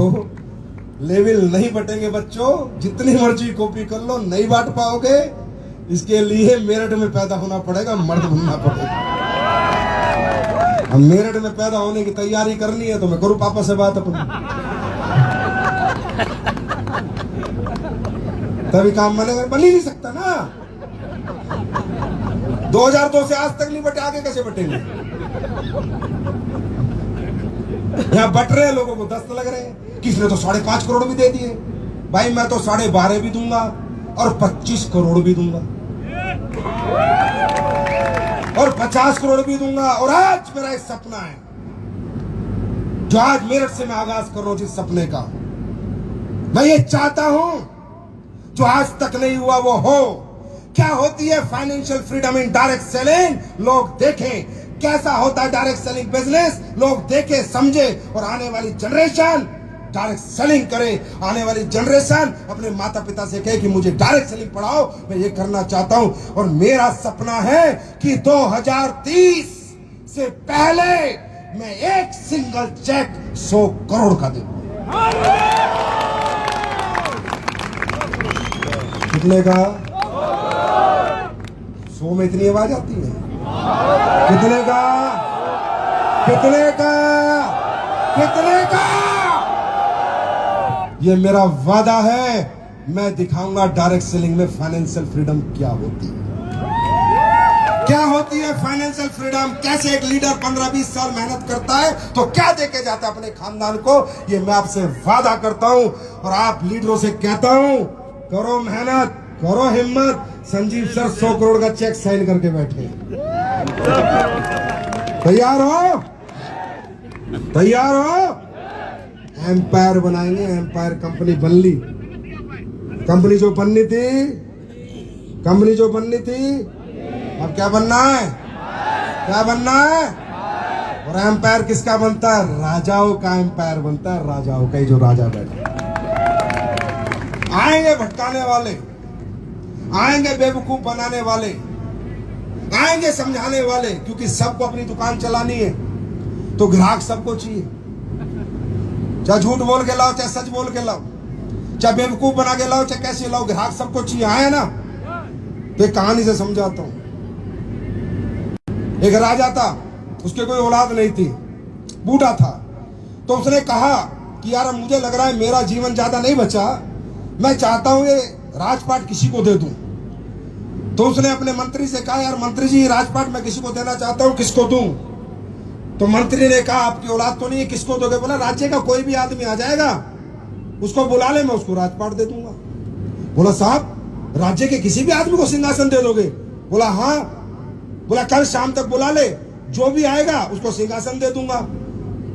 देखो, लेवल नहीं बटेंगे बच्चों, जितनी मर्जी कॉपी कर लो नहीं बांट पाओगे। इसके लिए मेरठ में पैदा होना पड़ेगा, मर्द बनना पड़ेगा। अब मेरठ में पैदा होने की तैयारी करनी है तो मैं करूं पापा से बात अपनी, तभी काम बनेगा। बन ही नहीं सकता ना। 2002 से आज तक नहीं बटे, आगे कैसे बटेंगे? यहाँ बट रहे लोगों को 10 लग रहे हैं, किसने तो 5.5 करोड़ भी दे दिए। भाई मैं तो 12.5 भी दूंगा और 25 करोड़ भी दूंगा और 50 करोड़ भी दूंगा। और आज मेरा एक सपना है जो आज मेरठ से मैं आगाज कर रहा हूं, जिस सपने का मैं ये चाहता हूं जो आज तक नहीं हुआ वो हो। क्या होती है financial freedom in direct selling, लोग देखें। कैसा होता है डायरेक्ट सेलिंग बिजनेस, लोग देखे समझे। और आने वाली जनरेशन डायरेक्ट सेलिंग करे। आने वाली जनरेशन अपने माता पिता से कहे कि मुझे डायरेक्ट सेलिंग पढ़ाओ, मैं ये करना चाहता हूं। और मेरा सपना है कि 2030 से पहले मैं एक सिंगल चेक 100 करोड़ का दूं। कितने का? 100 में इतनी आवाज आती है? कितने का? कितने का? कितने का? ये मेरा वादा है। मैं दिखाऊंगा डायरेक्ट सेलिंग में फाइनेंशियल फ्रीडम क्या होती है। क्या होती है फाइनेंशियल फ्रीडम, कैसे एक लीडर 15-20 साल मेहनत करता है तो क्या देके जाता है अपने खानदान को, ये मैं आपसे वादा करता हूं। और आप लीडरों से कहता हूं, करो मेहनत, करो हिम्मत। संजीव सर 100 करोड़ का चेक साइन करके बैठे। तैयार हो? तैयार हो? एम्पायर बनाएंगे। एम्पायर कंपनी बन ली। कंपनी जो बननी थी, कंपनी जो बननी थी, अब क्या बनना है? क्या बनना है? और एम्पायर किसका बनता है? राजाओं का एम्पायर बनता है। राजाओं का ही, जो राजा बैठे। आएंगे भटकाने वाले, आएंगे बेवकूफ बनाने वाले, आएंगे समझाने वाले, क्योंकि सबको अपनी दुकान चलानी है तो ग्राहक सबको चाहिए। चाहे झूठ बोल के लाओ, चाहे सच बोल के लाओ, चाहे बेवकूफ बना के लाओ, चाहे कैसे लाओ, ग्राहक सबको चाहिए। आए ना? तो एक कहानी से समझाता हूं। एक राजा था, उसके कोई औलाद नहीं थी, बूढ़ा था। तो उसने कहा कि यार मुझे लग रहा है मेरा जीवन ज्यादा नहीं बचा, मैं चाहता हूं ये राजपाट किसी को दे दूं। तो उसने अपने मंत्री से कहा, यार मंत्री जी राजपाट मैं किसी को देना चाहता हूं, किसको दूं? तो मंत्री ने कहा, आपकी औलाद तो नहीं है, किसको दोगे? बोला, राज्य का कोई भी आदमी आ जाएगा, उसको बुला ले, मैं उसको राजपाट दे दूंगा। बोला, साहब राज्य के किसी भी आदमी को सिंहासन दे दोगे? बोला, हाँ। बोला, कल शाम तक बुला ले, जो भी आएगा उसको सिंहासन दे दूंगा।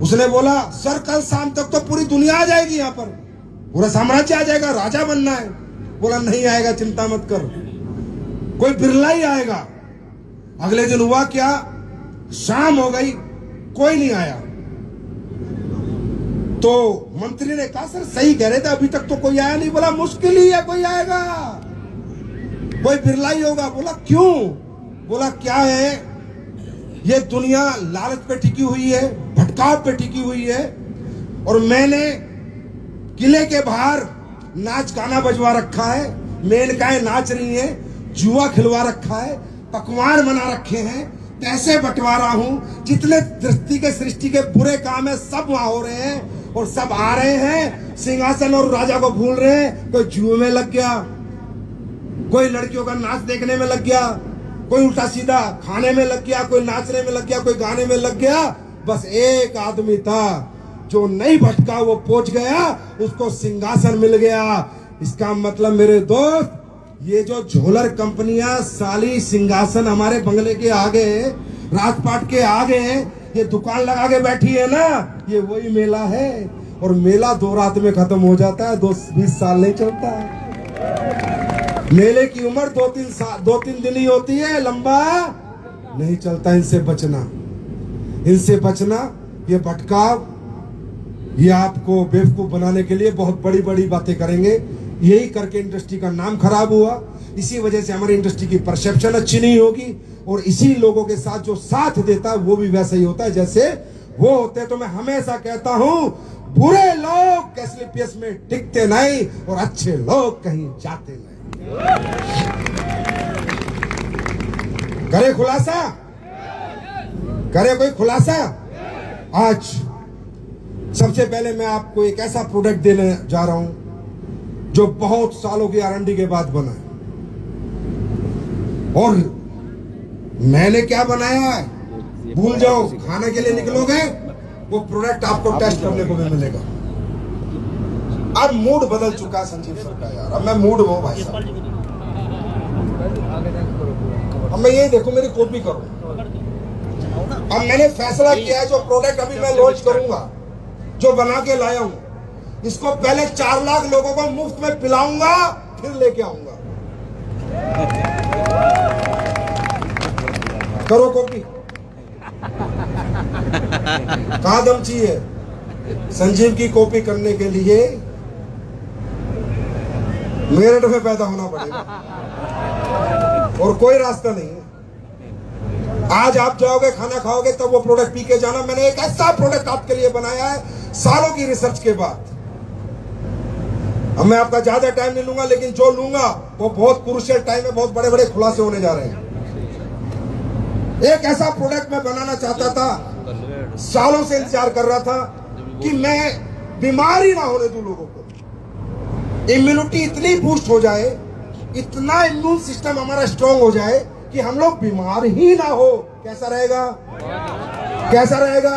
उसने बोला, सर कल शाम तक तो पूरी दुनिया आ जाएगी, यहाँ पर पूरा साम्राज्य आ जाएगा, राजा बनना है। बोला, नहीं आएगा, चिंता मत कर, कोई बिरला ही आएगा। अगले दिन हुआ क्या, शाम हो गई, कोई नहीं आया। तो मंत्री ने कहा, सर सही कह रहे थे, अभी तक तो कोई आया नहीं। बोला, मुश्किल ही है, कोई आएगा, कोई बिरला ही होगा। बोला, क्यों? बोला, क्या है, ये दुनिया लालच पे टिकी हुई है, भटकाव पे टिकी हुई है। और मैंने किले के बाहर नाच गाना बजवा रखा है, मेनकाएं नाच रही हैं, जुआ खिलवा रखा है, पकवान बना रखे हैं, पैसे बंटवा रहा हूं। जितने सृष्टि के बुरे काम है सब वहां हो रहे हैं और सब आ रहे हैं, सिंहासन और राजा को भूल रहे हैं। कोई जुए में लग गया, कोई लड़कियों का नाच देखने में लग गया, कोई उल्टा सीधा खाने में लग गया, कोई नाचने में लग गया, कोई गाने में लग गया। बस एक आदमी था जो नहीं भटका, वो पहुंच गया, उसको सिंहासन मिल गया। इसका मतलब मेरे दोस्त, ये जो झोलर कंपनियां साली सिंहासन हमारे बंगले के आगे, राजपाट के आगे ये दुकान लगा के बैठी है ना, ये वही मेला है। और मेला 2 रात में खत्म हो जाता है, 20 साल नहीं चलता है। मेले की उम्र 2-3 दिन ही होती है, लंबा नहीं चलता। इनसे बचना, इनसे बचना। ये भटकाव, ये आपको बेवकूफ बनाने के लिए बहुत बड़ी बड़ी बातें करेंगे। यही करके इंडस्ट्री का नाम खराब हुआ, इसी वजह से हमारी इंडस्ट्री की परसेप्शन अच्छी नहीं होगी। और इसी लोगों के साथ जो साथ देता है वो भी वैसा ही होता है जैसे वो होते हैं। तो मैं हमेशा कहता हूं, बुरे लोग एसलीपीएस में टिकते नहीं और अच्छे लोग कहीं जाते नहीं। करे खुलासा, करे कोई खुलासा। आज सबसे पहले मैं आपको एक ऐसा प्रोडक्ट देने जा रहा हूं जो बहुत सालों की R&D के बाद बना है। और मैंने क्या बनाया है भूल जाओ, खाने के लिए निकलोगे वो प्रोडक्ट आपको टेस्ट करने को भी मिलेगा। अब मूड बदल चुका है संजीव सर का यार, अब मैं मूड में हूं भाई साहब। अब मैं ये देखो मेरी कॉपी करो। अब मैंने फैसला किया है जो प्रोडक्ट अभी मैं लॉन्च करूंगा, जो बना के लाया हूं, इसको पहले 4 लाख लोगों को मुफ्त में पिलाऊंगा, फिर लेके आऊंगा। करो कॉपी। कहां दम चाहिए संजीव की कॉपी करने के लिए? मेरठ में पैदा होना पड़ेगा और कोई रास्ता नहीं है। आज आप जाओगे खाना खाओगे तब वो प्रोडक्ट पी के जाना। मैंने एक ऐसा प्रोडक्ट आपके लिए बनाया है सालों की रिसर्च के बाद। अब मैं आपका ज्यादा टाइम नहीं लूंगा, लेकिन जो लूंगा वो बहुत क्रूशियल टाइम है, बहुत बड़े बड़े खुलासे होने जा रहे हैं। एक ऐसा प्रोडक्ट मैं बनाना चाहता था, सालों से इंतजार कर रहा था कि मैं बीमारी ना होने दूं लोगों को। इम्यूनिटी इतनी बूस्ट हो जाए, इतना इम्यून सिस्टम हमारा स्ट्रांग हो जाए कि हम लोग बीमार ही ना हो। कैसा रहेगा? कैसा रहेगा?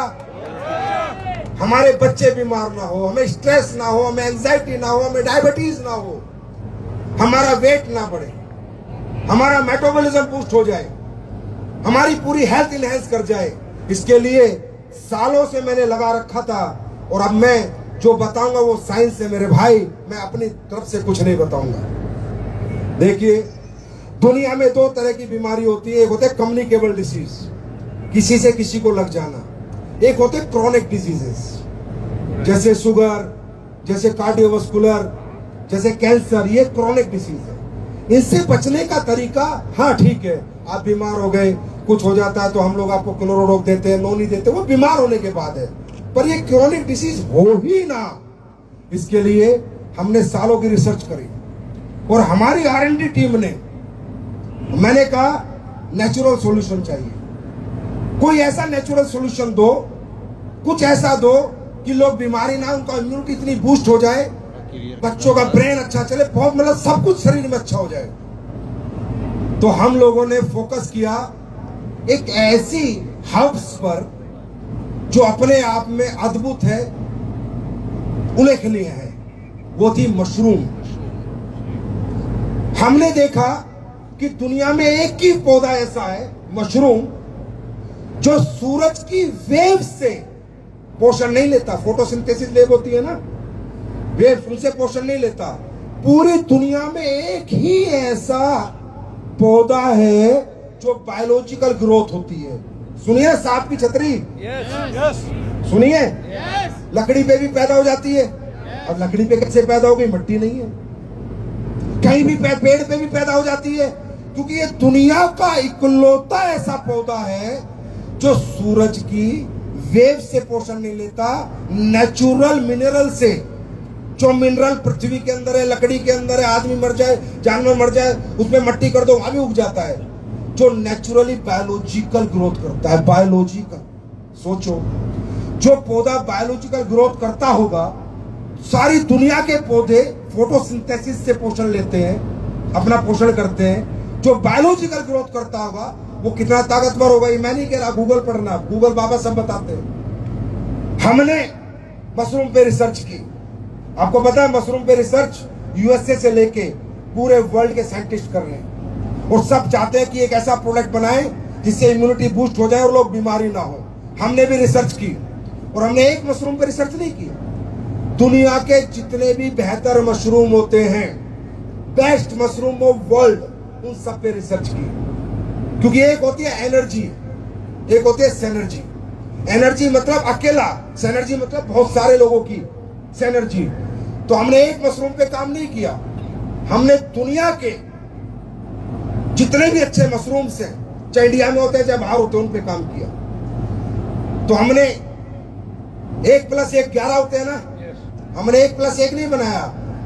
हमारे बच्चे बीमार ना हो, हमें स्ट्रेस ना हो, हमें एंजाइटी ना हो, हमें डायबिटीज ना हो, हमारा वेट ना बढ़े, हमारा मेटाबॉलिज्म बूस्ट हो जाए, हमारी पूरी हेल्थ इनहेंस कर जाए। इसके लिए सालों से मैंने लगा रखा था और अब मैं जो बताऊंगा वो साइंस है मेरे भाई, मैं अपनी तरफ से कुछ नहीं बताऊंगा। देखिए, दुनिया में 2 तरह की बीमारी होती है। एक होते कम्युनिकेबल डिसीज, किसी से किसी को लग जाना। एक होते क्रॉनिक डिजीजेस, जैसे शुगर, जैसे कार्डियोवास्कुलर, जैसे कैंसर। ये क्रॉनिक डिसीज है। इनसे बचने का तरीका, हाँ ठीक है, आप बीमार हो गए, कुछ हो जाता है तो हम लोग आपको क्लोरोडॉक देते हैं, नोनी देते हैं, वो बीमार होने के बाद है। पर ये क्रॉनिक डिसीज हो ही ना, इसके लिए हमने सालों की रिसर्च करी और हमारी R&D टीम ने, मैंने कहा नेचुरल सॉल्यूशन चाहिए। कोई ऐसा नेचुरल सॉल्यूशन दो, कुछ ऐसा दो कि लोग बीमारी ना, उनका इम्यूनिटी इतनी बूस्ट हो जाए, बच्चों का ब्रेन अच्छा चले, बहुत मतलब सब कुछ शरीर में अच्छा हो जाए। तो हम लोगों ने फोकस किया एक ऐसी हर्ब्स पर जो अपने आप में अद्भुत है, उल्लेखनीय है। वो थी मशरूम। हमने देखा कि दुनिया में एक ही पौधा ऐसा है, मशरूम, जो सूरज की वेव से पोषण नहीं लेता। फोटोसिंथेसिस वेव होती है ना, वेव, उनसे पोषण नहीं लेता। पूरी दुनिया में एक ही ऐसा पौधा है जो बायोलॉजिकल ग्रोथ होती है। सुनिए सांप की छतरी, सुनिए, लकड़ी पे भी पैदा हो जाती है। अब लकड़ी पे कैसे पैदा हो गई? मिट्टी नहीं है। कहीं भी पेड़ पे भी पैदा हो जाती है, क्योंकि ये दुनिया का इकलौता ऐसा पौधा है जो सूरज की वेव से पोषण नहीं लेता, नेचुरल मिनरल से। जो मिनरल पृथ्वी के अंदर है, लकड़ी के अंदर है, आदमी मर जाए, जानवर मर जाए, उसमें मट्टी कर दो, वहां भी उग जाता है। जो नेचुरली बायोलॉजिकल ग्रोथ करता है, बायोलॉजिकल। सोचो, जो पौधा बायोलॉजिकल ग्रोथ करता होगा, सारी दुनिया के पौधे फोटोसिंथेसिस से पोषण लेते हैं, अपना पोषण करते हैं। जो बायोलॉजिकल ग्रोथ करता होगा वो कितना ताकतवर होगा, ये मैं नहीं कह रहा, गूगल पढ़ना, गूगल बाबा सब बताते हैं। हमने मशरूम पे रिसर्च की। आपको पता है मशरूम पे रिसर्च USA से लेके पूरे वर्ल्ड के साइंटिस्ट कर रहे हैं और सब चाहते हैं कि एक ऐसा प्रोडक्ट बनाएं जिससे इम्यूनिटी बूस्ट हो जाए और लोग बीमारी ना हो। हमने भी रिसर्च की और हमने एक मशरूम पे रिसर्च नहीं की, दुनिया के जितने भी बेहतर मशरूम होते हैं, बेस्ट मशरूम ऑफ वर्ल्ड, उन सब पे रिसर्च की। क्योंकि एक होती है एनर्जी, एक होती है सेनर्जी। एनर्जी मतलब अकेला, सेनर्जी मतलब बहुत सारे लोगों की सेनर्जी। तो हमने एक मशरूम पे काम नहीं किया, हमने दुनिया के जितने भी अच्छे मशरूम्स हैं, चाहे इंडिया में होते हैं चाहे बाहर होते हैं, उन पे काम किया। तो हमने 1+1 11 होते हैं ना, हमने 1+1 नहीं बनाया,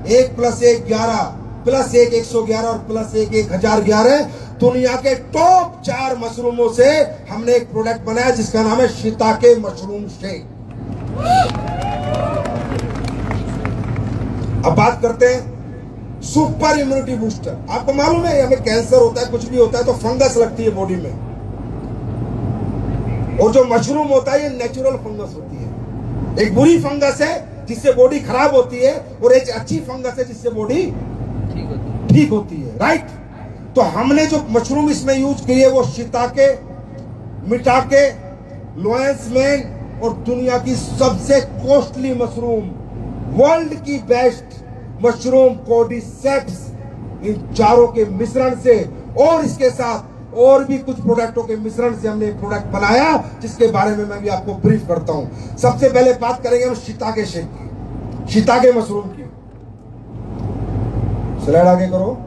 1+1 11, +1 111 और +1 1011। दुनिया के टॉप 4 मशरूमों से हमने एक प्रोडक्ट बनाया जिसका नाम है शिताके मशरूम शेक। अब बात करते हैं सुपर इम्यूनिटी बूस्टर। आपको मालूम है हमें कैंसर होता है, कुछ भी होता है तो फंगस लगती है बॉडी में, और जो मशरूम होता है ये नेचुरल फंगस होती है। एक बुरी फंगस है जिससे बॉडी खराब होती है, और एक अच्छी फंगस है जिससे बॉडी ठीक होती है, राइट। तो हमने जो मशरूम इसमें यूज की है वो शिताके, मिटाके, लोयंस मैन और दुनिया की सबसे कॉस्टली मशरूम, वर्ल्ड की बेस्ट मशरूम कॉर्डिसेप्स, इन चारों के मिश्रण से और इसके साथ और भी कुछ प्रोडक्टों के मिश्रण से हमने एक प्रोडक्ट बनाया जिसके बारे में मैं भी आपको ब्रीफ करता हूं। सबसे पहले बात करेंगे हम शिताके शेक की, शिताके मशरूम की। स्लाइड आगे करो।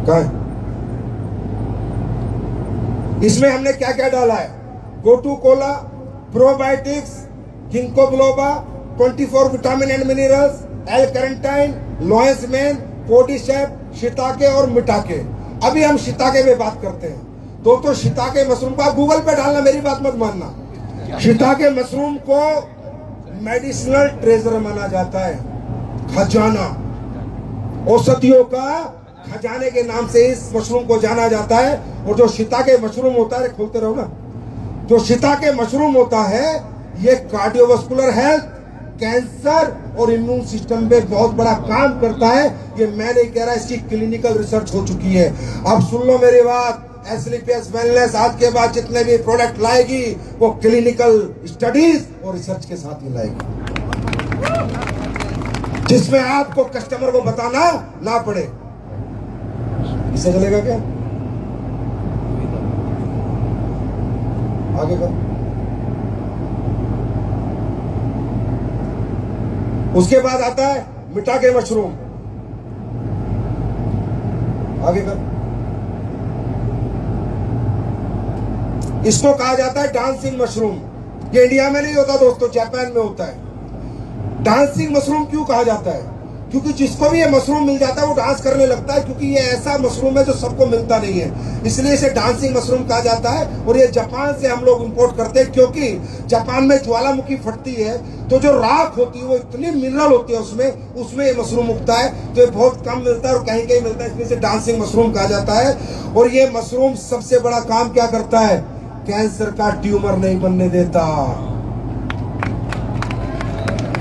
कहां है? इसमें हमने क्या क्या डाला है? Gotu kola, probiotics, ginkgo biloba, 24 vitamin and minerals, L carnitine, lion's mane, cordyceps, shiitake और मिटाके। अभी हम शिताके में बात करते हैं। दोस्तों शिताके मशरूम को आप गूगल पे डालना, मेरी बात मत मानना। शिताके मशरूम को मेडिसिनल ट्रेजर माना जाता है, खजाना, औषधियों का खजाने के नाम से इस मशरूम को जाना जाता है। और जो शिताके मशरूम होता है, खोलते रहो ना, जो शिताके मशरूम होता है ये कार्डियोवास्कुलर हेल्थ, कैंसर और इम्यून सिस्टम पे बहुत बड़ा काम करता है। ये मैं नहीं कह रहा, इसकी क्लिनिकल रिसर्च हो चुकी है। अब सुन लो मेरी बात, एसलीपीएस वेलनेस आज के बाद जितने भी प्रोडक्ट लाएगी वो क्लिनिकल स्टडीज और रिसर्च के साथ ही लाएगी, जिसमें आपको कस्टमर को बताना ना पड़े। इससे चलेगा क्या? आगे कर। उसके बाद आता है मिटाके मशरूम, आगे कर। इसको कहा जाता है डांसिंग मशरूम। ये इंडिया में नहीं होता दोस्तों, जापान में होता है। डांसिंग मशरूम क्यों कहा जाता है? क्योंकि जिसको भी ये मशरूम मिल जाता है वो डांस करने लगता है, क्योंकि ये ऐसा मशरूम है जो सबको मिलता नहीं है, इसलिए इसे डांसिंग मशरूम कहा जाता है। और ये जापान से हम लोग इंपोर्ट करते हैं, क्योंकि जापान में ज्वालामुखी फटती है तो जो राख होती है वो इतनी मिनरल होती है उसमें ये मशरूम उगता है, तो ये बहुत कम मिलता है और कहीं कहीं मिलता है, इसलिए इसे डांसिंग मशरूम कहा जाता है। और ये मशरूम सबसे बड़ा काम क्या करता है? कैंसर का ट्यूमर नहीं बनने देता।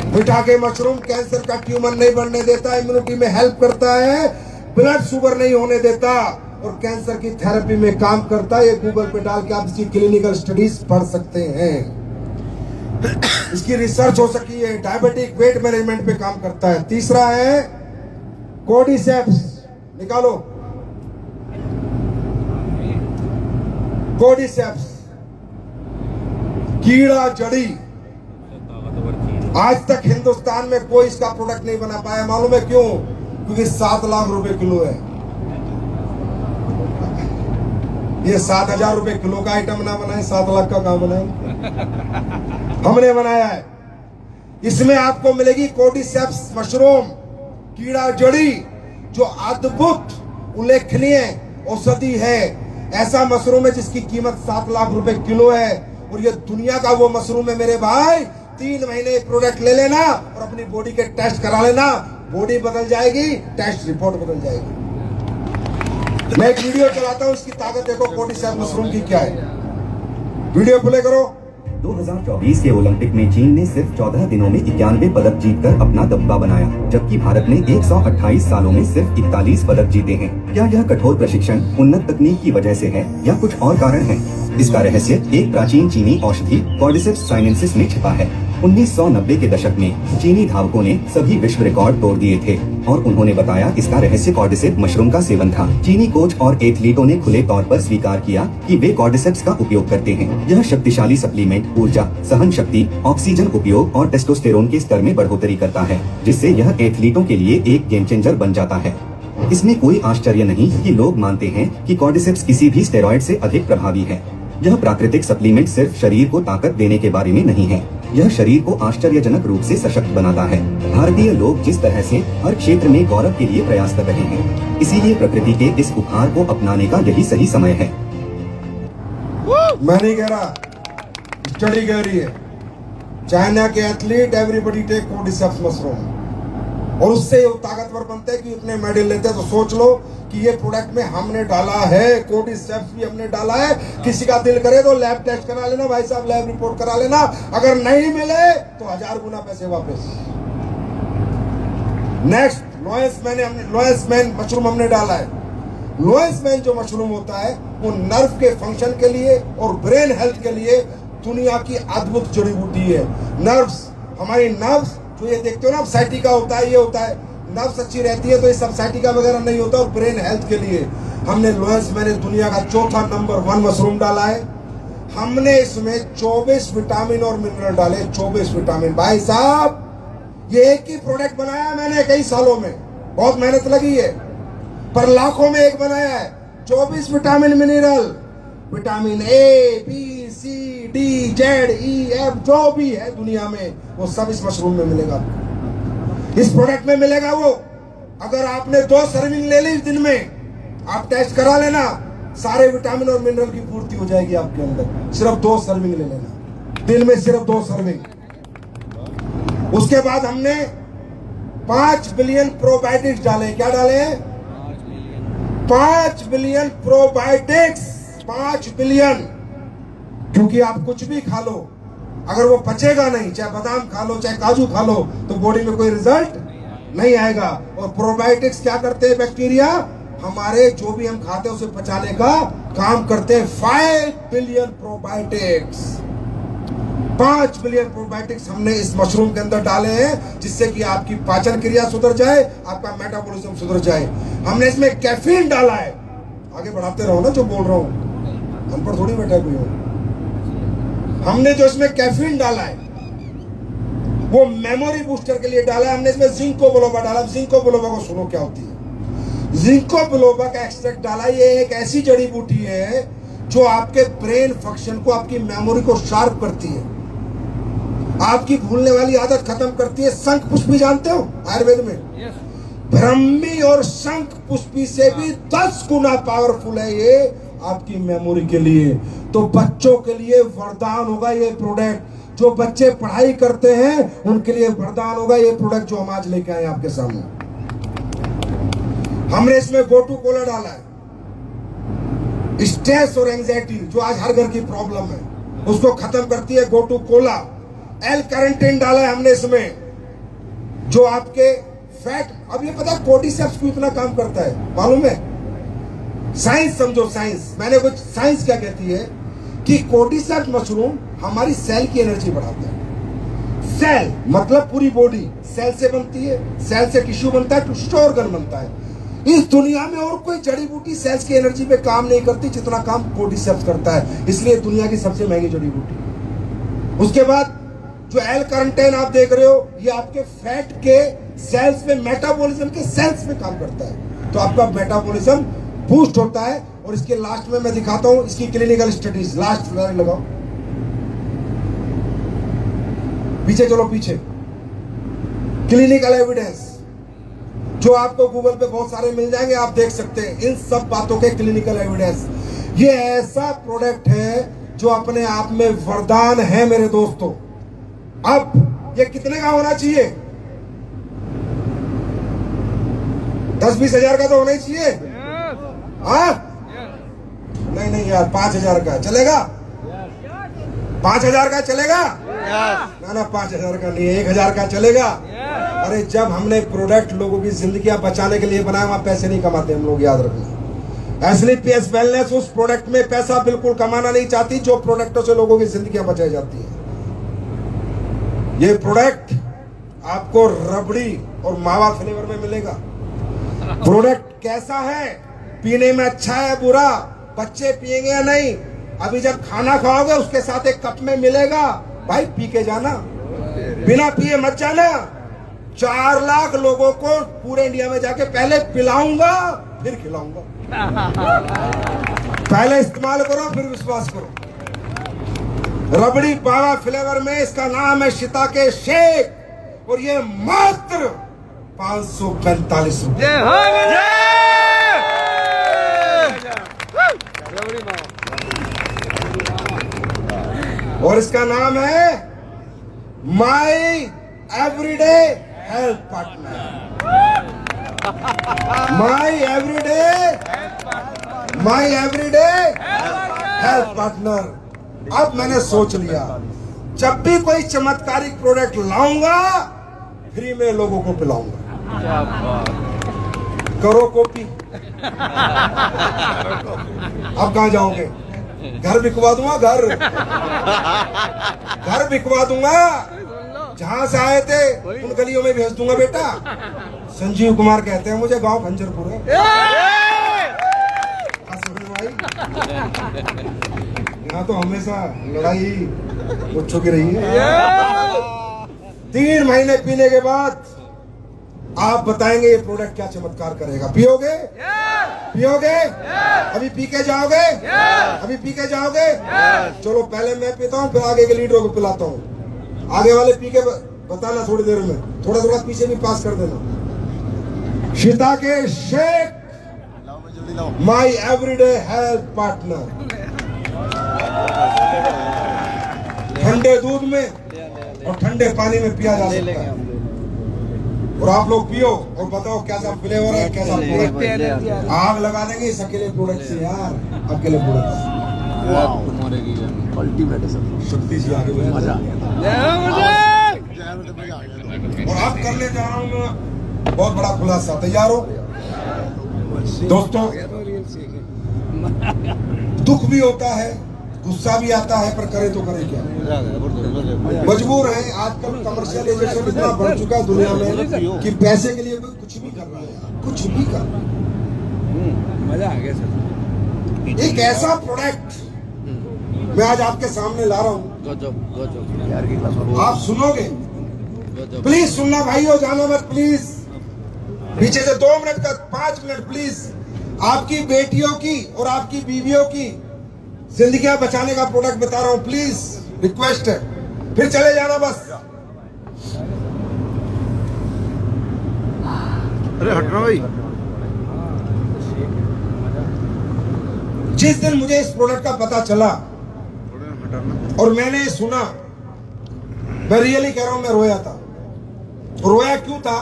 मिटाके मशरूम कैंसर का ट्यूमर नहीं बनने देता, इम्यूनिटी में हेल्प करता है, ब्लड शुगर नहीं होने देता और कैंसर की थेरेपी में काम करता है। ये गूगल पे डाल के आप इसकी क्लिनिकल स्टडीज पढ़ सकते हैं, इसकी रिसर्च हो सकी है। डायबिटिक वेट मैनेजमेंट पे काम करता है। तीसरा है कोर्डिसेप्स, निकालो कोर्डिसेप्स, कीड़ा जड़ी। आज तक हिंदुस्तान में कोई इसका प्रोडक्ट नहीं बना पाया, मालूम है क्यों? क्योंकि 7 लाख रुपए किलो है। ये 7,000 रुपए किलो का आइटम ना बनाए, 7 लाख का काम बनाए, हमने बनाया है। इसमें आपको मिलेगी कोर्डिसेप्स मशरूम, कीड़ा जड़ी, जो अद्भुत उल्लेखनीय औषधि है। ऐसा मशरूम है जिसकी कीमत 7 लाख रुपए किलो है, और ये दुनिया का वो मशरूम है मेरे भाई। 3 महीने प्रोडक्ट ले लेना और अपनी बॉडी के टेस्ट करा लेना, बॉडी बदल जाएगी, टेस्ट रिपोर्ट बदल जाएगी। मैं एक वीडियो चलाता हूं, इसकी ताकत देखो कोर्डिसेप्स मशरूम की क्या है। वीडियो प्ले करो। 2024 के ओलंपिक में चीन ने सिर्फ 14 दिनों में 91 पदक जीतकर अपना दबदबा बनाया, जबकि भारत ने 128 सालों में सिर्फ 41 पदक जीते हैं। क्या यह कठोर प्रशिक्षण, उन्नत तकनीक की वजह से है या कुछ और कारण है? इसका रहस्य एक प्राचीन चीनी औषधि कॉर्डिसेप्स साइनेंसिस में छिपा है। 1990 के दशक में चीनी धावकों ने सभी विश्व रिकॉर्ड तोड़ दिए थे और उन्होंने बताया इसका रहस्य कॉर्डिसेप्स मशरूम का सेवन था। चीनी कोच और एथलीटों ने खुले तौर पर स्वीकार किया कि वे कॉर्डिसेप्स का उपयोग करते हैं। यह शक्तिशाली सप्लीमेंट ऊर्जा, सहन शक्ति, ऑक्सीजन उपयोग और टेस्टोस्टेरोन के स्तर में बढ़ोतरी करता है, जिससे यह एथलीटों के लिए एक गेम चेंजर बन जाता है। इसमें कोई आश्चर्य नहीं कि लोग मानते हैं कि कॉर्डिसेप्स किसी भी स्टेरॉइड से अधिक प्रभावी है। यह प्राकृतिक सप्लीमेंट सिर्फ शरीर को ताकत देने के बारे में नहीं है, यह शरीर को आश्चर्यजनक रूप से सशक्त बनाता है। भारतीय लोग जिस तरह से हर क्षेत्र में गौरव के लिए प्रयास कर रहे हैं, इसीलिए प्रकृति के इस उपहार को अपनाने का यही सही समय है। मैं नहीं कह रहा, स्टडी कह रही है। चाइना के एथलीट एवरीबॉडी टेक कोर्डिसेप्स मशरूम, और उससे वो ताकतवर बनते हैं कि उतने मेडल लेते हैं। तो सोच लो कि ये प्रोडक्ट में हमने डाला है, कोर्डिसेप्स भी हमने डाला है। किसी का दिल करे तो लैब टेस्ट करा लेना भाई साहब, लैब रिपोर्ट करा लेना। अगर नहीं मिले तो 1000 गुना पैसे वापस। नेक्स्ट लोएस मैन मशरूम हमने डाला है। लोएस मैन जो मशरूम होता है वो नर्व के फंक्शन के लिए और ब्रेन हेल्थ के लिए दुनिया की अद्भुत जड़ी बूटी है। नर्व्स, हमारी नर्व्स जो ये देखते हो ना, साइटिका होता है, ये होता है, नर्व्स अच्छी रहती है तो ये सब साइटिका वगैरह नहीं होता। और ब्रेन हेल्थ के लिए हमने लोएस मैंने दुनिया का चौथा नंबर 1 मशरूम डाला है। हमने इसमें 24 विटामिन और मिनरल डाले, 24 विटामिन। भाई साहब ये एक ही प्रोडक्ट बनाया मैंने कई सालों में, बहुत मेहनत लगी है, पर लाखों में एक बनाया है। 24 vitamin mineral, vitamin A, B, C, D, Z, E, F, जो भी है दुनिया में वो सब इस मशरूम में मिलेगा, इस प्रोडक्ट में मिलेगा। वो अगर आपने 2 सर्विंग ले ली दिन में, आप टेस्ट करा लेना, सारे विटामिन और मिनरल की पूर्ति हो जाएगी आपके अंदर। सिर्फ 2 सर्विंग ले लेना दिन में, सिर्फ 2 सर्विंग। उसके बाद हमने 5 बिलियन प्रोबायोटिक्स डाले। क्या डाले? 5 बिलियन प्रोबायोटिक्स, 5 बिलियन। क्योंकि आप कुछ भी खा लो, अगर वो पचेगा नहीं, चाहे बादाम खा लो, चाहे काजू खा लो, तो बॉडी में कोई रिजल्ट नहीं आएगा। और प्रोबायोटिक्स क्या करते हैं? बैक्टीरिया हमारे जो भी हम खाते हैं उसे पचाने का काम करते हैं। 5 बिलियन प्रोबायोटिक्स, 5 बिलियन प्रोबायोटिक्स हमने इस मशरूम के अंदर डाले हैं, जिससे कि आपकी पाचन क्रिया सुधर जाए, आपका मेटाबॉलिज्म सुधर जाए। हमने इसमें कैफीन डाला है। आगे बढ़ाते रहो ना, जो बोल रहा हूं, अनपढ़ थोड़ी बैठा कोई हो। हमने जो इसमें कैफीन डाला है वो मेमोरी बूस्टर के लिए डाला है। हमने इसमें जिंको बिलोबा डाला। जिंको बिलोबा को सुनो क्या होती है। जिंको बिलोबा का एक्सट्रैक्ट डाला। ये एक ऐसी जड़ी बूटी है जो आपके ब्रेन फंक्शन को, आपकी मेमोरी को शार्प करती है, आपकी भूलने वाली आदत खत्म करती है। शंख पुष्पी जानते हो आयुर्वेद में? ब्रह्मी और शंख पुष्पी से भी 10 गुना पावरफुल है ये आपकी मेमोरी के लिए। तो बच्चों के लिए वरदान होगा ये प्रोडक्ट। जो बच्चे पढ़ाई करते हैं उनके लिए वरदान होगा ये प्रोडक्ट जो हम आज लेके आए आपके सामने। हमने इसमें गोटू कोला डाला है। स्ट्रेस और एंजाइटी जो आज हर घर की प्रॉब्लम है उसको खत्म करती है गोटू कोला। एल कैरेंटीन डाला है हमने इसमें, जो आपके फैट, अब ये पता कोर्डिसेप्स क्यों इतना काम करता है मालूम है? साइंस समझो, साइंस। मैंने कुछ साइंस क्या कहती है कि कोर्डिसेप्स मशरूम हमारी सेल की एनर्जी बढ़ाता है। सेल मतलब पूरी बॉडी सेल से बनती है, सेल से टिश्यू बनता है, टिश्यू ऑर्गन बनता है। इस दुनिया में और कोई जड़ी बूटी सेल्स की एनर्जी पे काम नहीं करती जितना काम कोर्डिसेप्स करता है, इसलिए दुनिया की सबसे महंगी जड़ी बूटी। उसके बाद जो एल कैरेंटीन आप देख रहे हो, ये आपके फैट के सेल्स में, मेटाबॉलिज्म के सेल्स में काम करता है, तो आपका मेटाबॉलिज्म बूस्ट होता है। और इसके लास्ट में मैं दिखाता हूं इसकी क्लिनिकल स्टडीज। लास्ट स्लाइड लगाओ, पीछे चलो, पीछे। क्लिनिकल एविडेंस जो आपको गूगल पे बहुत सारे मिल जाएंगे, आप देख सकते हैं इन सब बातों के क्लिनिकल एविडेंस। ये ऐसा प्रोडक्ट है जो अपने आप में वरदान है मेरे दोस्तों। अब ये कितने का होना चाहिए? 10-20 हजार का तो होना ही चाहिए। हाँ? नहीं यार, 5,000 का चलेगा? 5,000 का चलेगा? ना 5,000 का नहीं, 1,000 का चलेगा। अरे जब हमने प्रोडक्ट लोगों की जिंदगियां बचाने के लिए बनाया, वहां पैसे नहीं कमाते हम लोग, याद रखना। एस्लीप पीएस वेलनेस उस प्रोडक्ट में पैसा बिल्कुल कमाना नहीं चाहती जो प्रोडक्टों से लोगों की जिंदगियां बचाई जाती है। ये प्रोडक्ट आपको रबड़ी और मावा फ्लेवर में मिलेगा। प्रोडक्ट कैसा है? पीने में अच्छा है, बुरा? बच्चे पिएंगे या नहीं? अभी जब खाना खाओगे उसके साथ एक कप में मिलेगा, भाई पी के जाना, बिना पिए मत जाना। 4 लाख लोगों को पूरे इंडिया में जाके पहले पिलाऊंगा फिर खिलाऊंगा। पहले इस्तेमाल करो फिर विश्वास करो। रबड़ी बावा फ्लेवर में इसका नाम है शिताके शेक और ये मात्र 545 रुपए। और इसका नाम है माई एवरीडे हेल्थ पार्टनर। माई एवरीडे हेल्थ पार्टनर। अब मैंने सोच लिया जब भी कोई चमत्कारिक प्रोडक्ट लाऊंगा फ्री में लोगों को पिलाऊंगा। करो कॉपी। अब कहां जाओगे? घर बिकवा दूंगा। घर बिकवा दूंगा। जहां से आए थे उन गलियों में भेज दूंगा बेटा। संजीव कुमार कहते हैं मुझे, गांव खंजरपुर है। भाई यहाँ तो हमेशा लड़ाई मुझको की रही है। 3 महीने पीने के बाद आप बताएंगे ये प्रोडक्ट क्या चमत्कार करेगा। पियोगे? पियोगे? अभी पी के जाओगे? अभी पी के जाओगे? चलो पहले मैं पीता हूँ, फिर आगे के लीडरों को पिलाता हूँ। आगे वाले पी के बताना थोड़ी देर में, थोड़ा थोड़ा पीछे भी पास कर देना। शिताके शेक माई एवरीडे हेल्थ पार्टनर। ठंडे दूध में और ठंडे पानी में पिया जा सकता है। और आप लोग पियो और बताओ कैसा फ्लेवर है, कैसा प्रोडक्ट। आग लगा देंगे इस अकेले प्रोडक्ट से यार, अकेले प्रोडक्ट से। शक्ति जी आगे मजा आ गया। और अब करने जा रहा हूँ मैं बहुत बड़ा खुलासा। तैयार हो दोस्तों? दुख भी होता है, गुस्सा भी आता है, पर करे तो करे क्या? मजबूर है। आजकल कमर्शियलाइजेशन इतना बढ़ चुका है दुनिया में कि पैसे के लिए कोई कुछ भी कर रहा है, कुछ भी कर रहा है। मजा आ गया सर। एक ऐसा प्रोडक्ट मैं आज आपके सामने ला रहा हूँ, आप सुनोगे? प्लीज सुनना भाइयों, जानो मत प्लीज। पीछे से 2 मिनट का 5 मिनट प्लीज। आपकी बेटियों की और आपकी बीवियों की जिंदगियां बचाने का प्रोडक्ट बता रहा हूं, प्लीज रिक्वेस्ट है। फिर चले जाना बस। अरे हटना भाई। जिस दिन मुझे इस प्रोडक्ट का पता चला और मैंने सुना, मैं रियली कह रहा हूं, मैं रोया था। रोया क्यों था?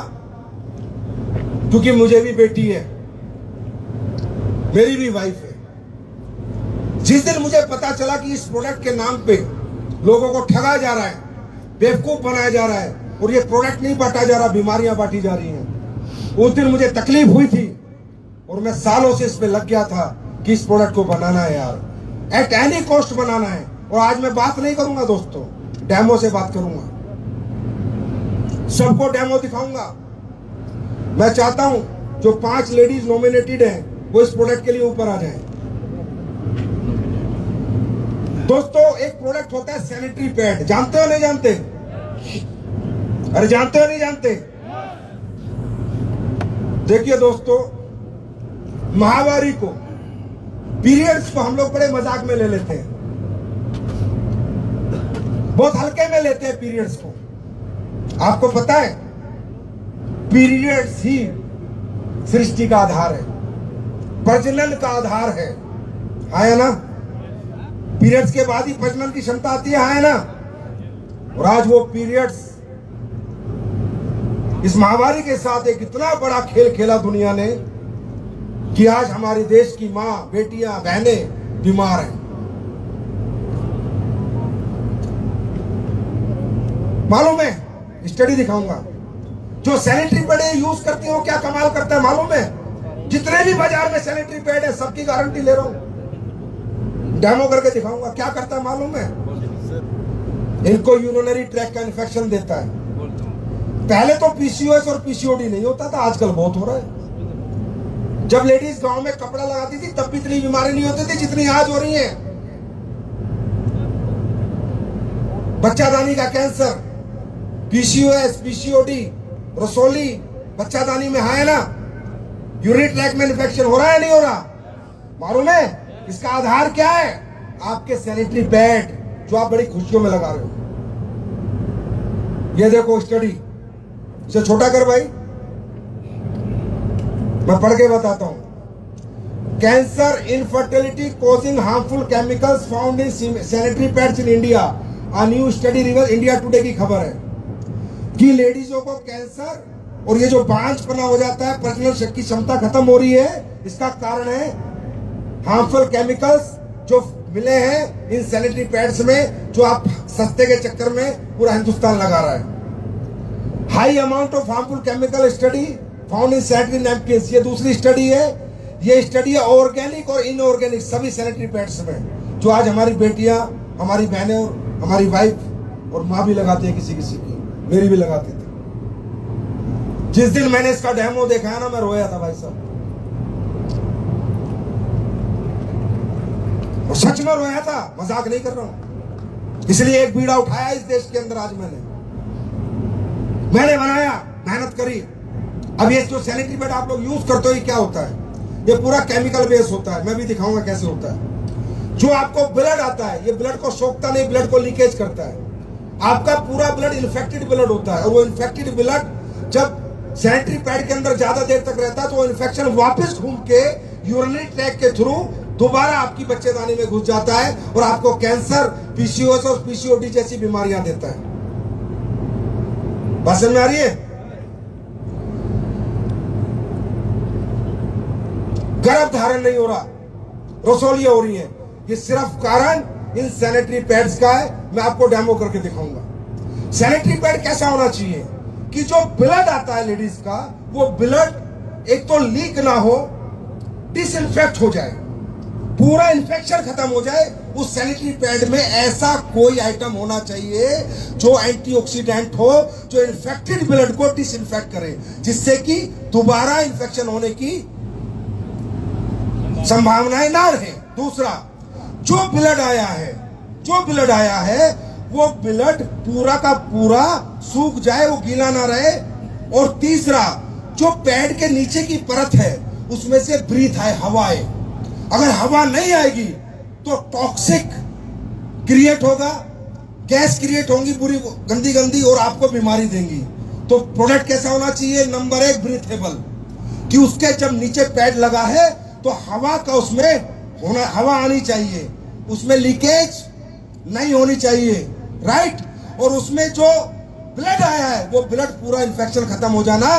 क्योंकि मुझे भी बेटी है, मेरी भी वाइफ है। जिस दिन मुझे पता चला कि इस प्रोडक्ट के नाम पे लोगों को ठगा जा रहा है, बेवकूफ बनाया जा रहा है और ये प्रोडक्ट नहीं बांटा जा रहा, बीमारियां बांटी जा रही हैं, उस दिन मुझे तकलीफ हुई थी और मैं सालों से इस पे लग गया था कि इस प्रोडक्ट को बनाना है यार, एट एनी कॉस्ट बनाना है। और आज मैं बात नहीं करूंगा दोस्तों, डेमो से बात करूंगा, सबको डेमो दिखाऊंगा। मैं चाहता हूं जो 5 लेडीज नॉमिनेटेड हैं वो इस प्रोडक्ट के लिए ऊपर आ जाएं। दोस्तों एक प्रोडक्ट होता है सैनिटरी पैड, जानते हो नहीं जानते? अरे जानते हो नहीं जानते? देखिए दोस्तों, महावारी को, पीरियड्स को हम लोग बड़े मजाक में ले लेते हैं, बहुत हल्के में लेते हैं पीरियड्स को। आपको पता है पीरियड्स ही सृष्टि का आधार है, प्रजनन का आधार है ना? पीरियड्स के बाद ही प्रजनन की क्षमता आती है ना? और आज वो पीरियड्स इस महामारी के साथ एक इतना बड़ा खेल खेला दुनिया ने कि आज हमारे देश की मां, बेटियां, बहनें बीमार हैं। मालूम है, स्टडी दिखाऊंगा, जो सैनिटरी पैड यूज करती हो क्या कमाल करता है मालूम है? जितने भी बाजार में सैनिटरी पैड है सबकी गारंटी ले रहा हूं, डेमो करके दिखाऊंगा क्या करता है मालूम है? इनको यूरिनरी ट्रैक्ट का इन्फेक्शन देता है। पहले तो पीसीओएस और पीसीओडी नहीं होता था, आजकल बहुत हो रहा है। जब लेडीज गांव में कपड़ा लगाती थी तब भी इतनी बीमारी नहीं होती थी जितनी आज हो रही है। बच्चादानी का कैंसर, पीसीओएस, पीसीओडी, रसोली, बच्चादानी में है ना? यूरिनरी ट्रैक्ट में इन्फेक्शन हो रहा है नहीं हो रहा? मालूम है इसका आधार क्या है? आपके सैनिटरी पैड। जो आप बड़ी खुशियों में लगा रहे हो। ये देखो स्टडी, इसे छोटा कर भाई, मैं पढ़ के बताता हूं। Cancer infertility causing harmful chemicals found in sanitary pads in India, a new study reverse India today की खबर है कि लेडीजों को कैंसर और ये जो बांझपना हो जाता है, प्रजनन की क्षमता खत्म हो रही है, इसका कारण है हार्मफुल केमिकल्स जो मिले हैं इन सैनिटरी पैड्स में, जो आप सस्ते के चक्कर में पूरा हिंदुस्तान लगा रहा है। High amount of harmful chemical study found in sanitary napkins, ये दूसरी स्टडी है। ये स्टडी है ऑर्गेनिक और इनऑर्गेनिक सभी सैनिटरी पैड्स में, जो आज हमारी बेटियां, हमारी बहनें और हमारी वाइफ और माँ भी लगाती है, किसी किसी की, मेरी भी लगाती थी। जिस दिन मैंने इसका डेमो देखा है ना, मैं रोया था भाई साहब, और सच में रोया था, मजाक नहीं कर रहा हूं। इसलिए एक बीड़ा उठाया इस देश के अंदर आज मैंने बनाया, मेहनत करी। अब ये जो सैनिटरी पैड आप लोग यूज करते हो, ये क्या होता है? ये पूरा केमिकल बेस होता है, मैं भी दिखाऊंगा कैसे होता है। जो आपको ब्लड आता है, ये ब्लड को सोखता नहीं, ब्लड को लीकेज करता है। आपका पूरा ब्लड इन्फेक्टेड ब्लड होता है, और वो इन्फेक्टेड ब्लड जब सैनिटरी पैड के अंदर ज्यादा देर तक रहता है तो वो इन्फेक्शन वापस घूम के यूरिनरी ट्रैक के थ्रू दोबारा आपकी बच्चेदानी में घुस जाता है और आपको कैंसर, पीसीओएस और पीसीओडी जैसी बीमारियां देता है। बात समझ में आ रही है? गर्भ धारण नहीं हो रहा, रसोलियां हो रही है, ये सिर्फ कारण इन सैनिटरी पैड्स का है। मैं आपको डेमो करके दिखाऊंगा। सैनिटरी पैड कैसा होना चाहिए कि जो ब्लड आता है लेडीज का, वो ब्लड एक तो लीक ना हो, डिसइंफेक्ट हो जाए, पूरा इन्फेक्शन खत्म हो जाए। उस सैनिटरी पैड में ऐसा कोई आइटम होना चाहिए जो एंटीऑक्सीडेंट हो, जो इन्फेक्टेड ब्लड को डिसइंफेक्ट करे, जिससे कि दोबारा इन्फेक्शन होने की संभावनाएं ना रहे। दूसरा, जो ब्लड आया है वो ब्लड पूरा का पूरा सूख जाए, वो गीला ना रहे। और तीसरा, जो पैड के नीचे की परत है उसमें से ब्रीथ आए, हवा आए। अगर हवा नहीं आएगी तो टॉक्सिक क्रिएट होगा, गैस क्रिएट होंगी पूरी गंदी गंदी, और आपको बीमारी देंगी। तो प्रोडक्ट कैसा होना चाहिए? नंबर 1 ब्रीथेबल, कि उसके जब नीचे पैड लगा है तो हवा का उसमें होना, हवा आनी चाहिए, उसमें लीकेज नहीं होनी चाहिए, राइट। और उसमें जो ब्लड आया है वो ब्लड पूरा इन्फेक्शन खत्म हो जाना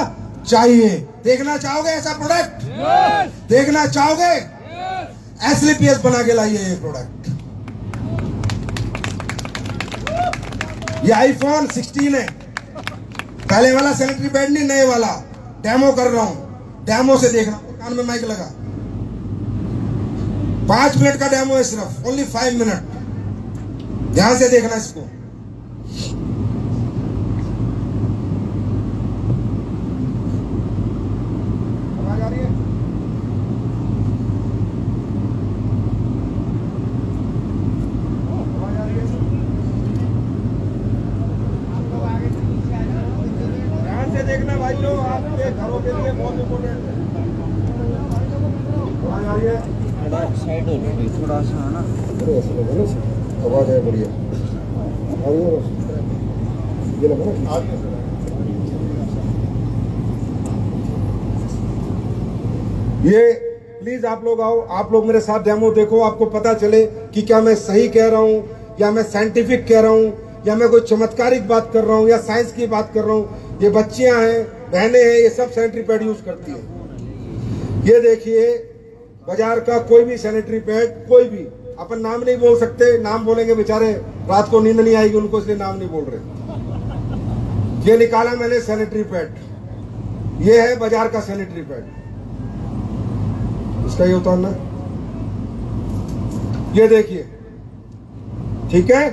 चाहिए। देखना चाहोगे ऐसा प्रोडक्ट? देखना चाहोगे? एसलीपीएस बना के लाइए ये प्रोडक्ट। ये आईफोन 16 है, पहले वाला सैनिटरी पैड नहीं, नए वाला डेमो कर रहा हूं। डेमो से देखना, कान में माइक लगा, 5 मिनट का डेमो है सिर्फ, ओनली 5 मिनट। ध्यान से देखना इसको। आवाज आ रही है? आवाज आ रही है? ध्यान से देखना भाई लोग, आपके घरों के लिए बहुत इम्पोर्टेंट है। आवाज आ रही है? साइड हो गई थोड़ा सा, है ना? आवाज है बढ़िया। ये लगा ना, ये प्लीज आप लोग आओ, आप लोग मेरे साथ डेमो देखो, आपको पता चले कि क्या मैं सही कह रहा हूं या मैं साइंटिफिक कह रहा हूं या मैं कोई चमत्कारिक बात कर रहा हूं या साइंस की बात कर रहा हूं। ये बच्चियां हैं, बहनें हैं, ये सब सैनिटरी पैड यूज करती हैं। ये देखिए, बाजार का कोई भी सैनिटरी पैड, कोई भी, अपन नाम नहीं बोल सकते, नाम बोलेंगे बेचारे रात को नींद नहीं आएगी उनको, इसलिए नाम नहीं बोल रहे। ये निकाला मैंने सैनिटरी पैड, ये है बाजार का सैनिटरी पैड, इसका ये उतारना, ये देखिए, ठीक है।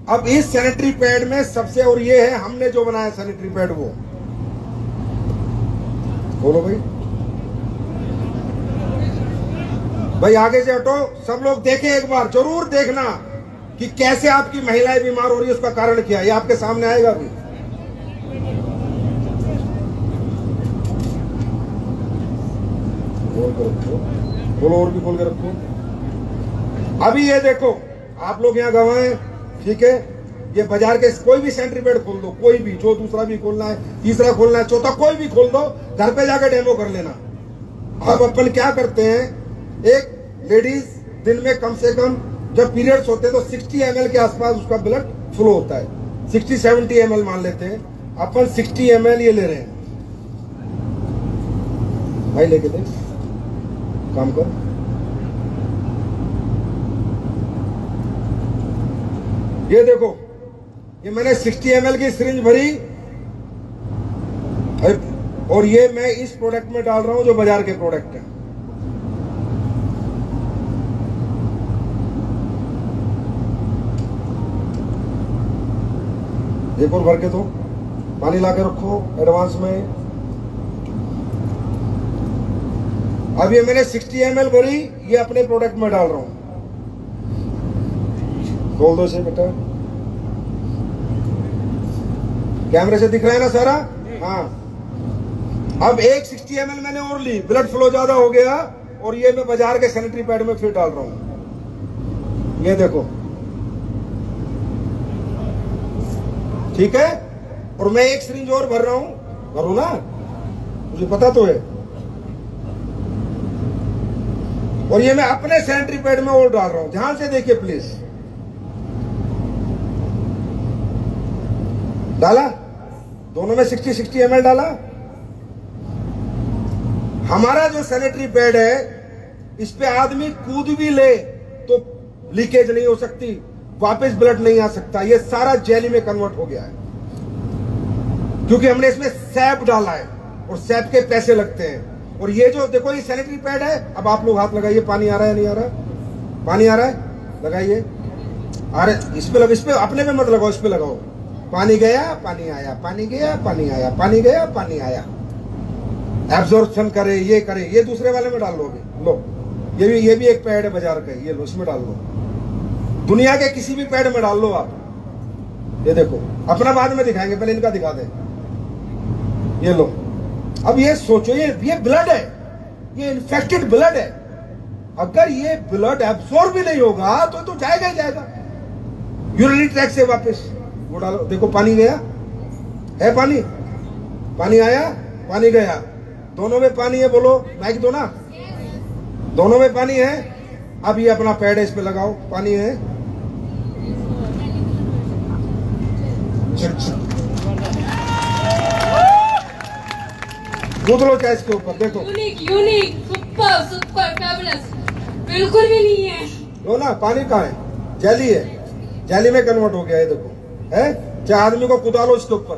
अब इस सैनिटरी पैड में सबसे, और ये है हमने जो बनाया सैनिटरी पैड, वो बोलो भाई आगे से हटो, सब लोग देखें, एक बार जरूर देखना कि कैसे आपकी महिलाएं बीमार हो रही है, उसका कारण क्या है, ये आपके सामने आएगा अभी। बोल के रखो, बोलो और भी बोल के रखो। अभी ये देखो, आप लोग यहाँ गवाए, ठीक है। ये बाजार के कोई भी सेंट्रीपेड खोल दो, कोई भी, जो दूसरा भी खोलना है, तीसरा खोलना है, चौथा कोई भी खोल दो, घर पे जाकर डेमो कर लेना। अब अपन क्या करते हैं, एक लेडीज दिन में कम से कम जब पीरियड्स होते हैं तो 60 ml के आसपास उसका ब्लड फ्लो होता है, 60-70 ml मान लेते हैं, अपन 60 ml ये ले रहे हैं। भाई लेके दे, काम कर। ये देखो, ये मैंने 60 ml की सिरिंज भरी और ये मैं इस प्रोडक्ट में डाल रहा हूं जो बाजार के प्रोडक्ट है। एक और भर के दो, पानी ला के रखो एडवांस में। अब ये मैंने 60 ml भरी, ये अपने प्रोडक्ट में डाल रहा हूं। खोल दो इसे बेटा, कैमरे से दिख रहा है ना सारा? हाँ। अब एक 60 ml मैंने और ली, ब्लड फ्लो ज्यादा हो गया और ये मैं बाजार के सैनिटरी पैड में फिर डाल रहा हूं। ये देखो, ठीक है। और मैं एक सिरिंज और भर रहा हूं, भरूं ना, मुझे पता तो है। और ये मैं अपने सैनिटरी पैड में और डाल रहा हूं, ध्यान से देखिए प्लीज। डाला, दोनों में 60 ml डाला। हमारा जो सैनिटरी पैड है, इस पे आदमी कूद भी ले तो लीकेज नहीं हो सकती, वापस ब्लड नहीं आ सकता। ये सारा जेली में कन्वर्ट हो गया है क्योंकि हमने इसमें सैप डाला है और सैप के पैसे लगते हैं। और ये जो देखो, ये सैनिटरी पैड है। अब आप लोग हाथ लगाइए, पानी आ रहा है नहीं आ रहा? पानी आ रहा है, लगाइए। अरे इस पे इस पे अपने पे मत लगाओ, इस पे लगाओ। पानी गया, पानी आया, पानी गया, पानी आया, पानी गया, पानी आया। एब्जॉर्प्शन करे, ये करे। ये दूसरे वाले में डाल लो अभी, लो। ये भी एक पैड है बाजार का, ये लो, इसमें डाल लो। दुनिया के किसी भी पैड में डाल लो आप। ये देखो, अपना बाद में दिखाएंगे, पहले इनका दिखा दें। ये लो। अब ये सोचो, ये ब्लड है, ये इन्फेक्टेड ब्लड है। अगर ये ब्लड एब्सॉर्ब भी नहीं होगा तो जाएगा ही जाएगा यूरिनरी ट्रैक्ट से वापस। वो डालो, देखो पानी गया है, पानी, पानी आया, पानी गया, दोनों में पानी है। बोलो, माइक दो ना, दोनों में पानी है। अब ये अपना पैड है, इस पे लगाओ, पानी है। कूद लो क्या इसके ऊपर, देखो। यूनिक, सुपर फैबुलस, बिल्कुल भी नहीं है। लो ना, पानी कहाँ है? जेली है, जेली में कन्वर्ट हो गया है, देखो है। चाहे आदमी को कुदा लो इसके ऊपर,